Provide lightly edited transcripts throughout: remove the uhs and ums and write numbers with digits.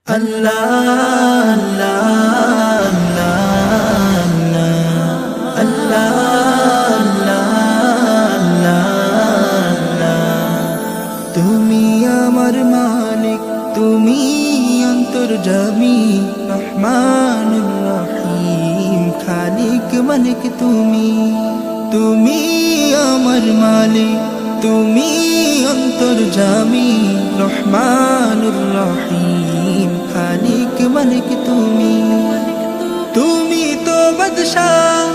আল্লাহ আল্লাহ আল্লাহ আল্লাহ আল্লাহ তুমি আমার মালিক, তুমি অন্তর্যামী, রহমানুর রহিম, খালিক মালিক তুমি আমার মালিক, তুমি অন্তর্যামী, রহমানুর রহিম, খালিক মালিক তুমি তো বাদশাহ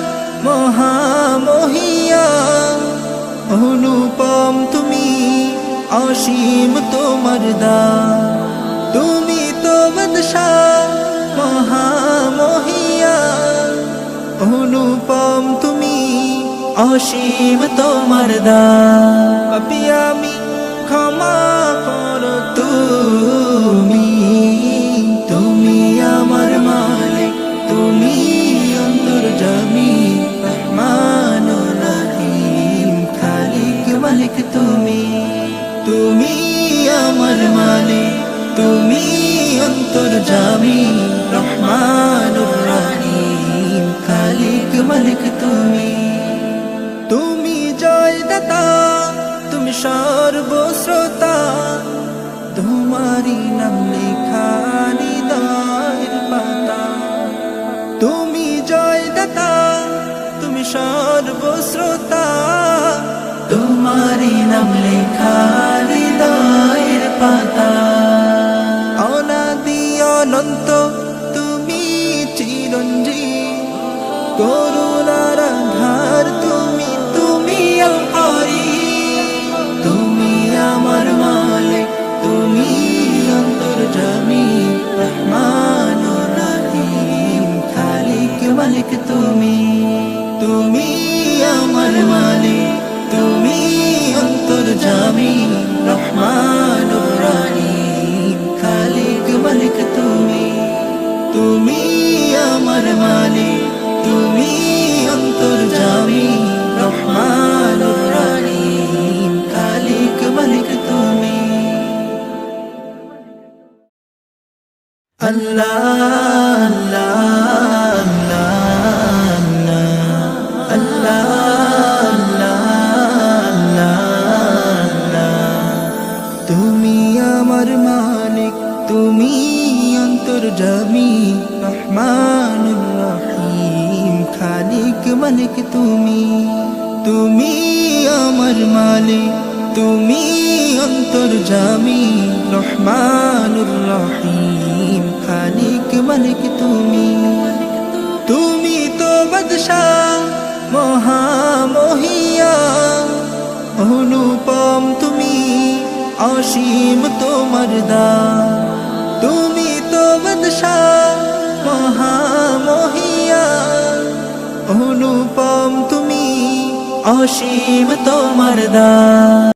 মহামহিয়ান, অনুপম তুমি, অসীম তোমার দান। তুমি তো বাদশাহ মহামহিয়ান, অনুপম তুমি, অসীম তোমার দান। পাপী আমি, ক্ষমা করো তুমি, তুমি আমার মালিক, তুমি অন্তর্যামী, রহমানুর রহিম, খালিক মালিক তুমি আমার মালিক, তুমি অন্তর্যামী, রহমানুর রহিম, খালিক মালিক তুমি জয়দাতা, তুমি সর্বশ্রোতা, তোমারি নাম লেখা হৃদয়ের পাতা। তুমি জয়দাতা, তুমি সর্বশ্রোতা, তোমারি নাম লেখা হৃদয়ের পাতা। অনাদি অনন্ত তুমি চিরঞ্জীব, করুণার আধার তুমি, তুমি আল কারীম। তুমি আমার মালিক, তুমি অন্তর্যামী, রহমানুর রহিম, খালিক মালিক তুমি আমার মালিক, তুমি অন্তর্যামী, রহমানুর রহিম, খালিক মালিক তুমি আমার মালিক, তুমি অন্তর্যামী, রহমানুর রহিম, খালিক মালিক আল্লাহ আল্লাহ আল্লাহ তুমি আমার মালিক, তুমি অন্তর্যামী, রহমানুর রহিম, খালিক মালিক তুমি আমার মালিক, তুমি অন্তর্যামী, রহমানুর রহিম, খালিক মালিক তুমি তো বাদশাহ মহামহিয়ান, অনুপম তুমি, অসীম তোমার দান। তুমি তো বাদশাহ মহামহিয়ান, অনুপম তুমি, অসীম তোমার দান।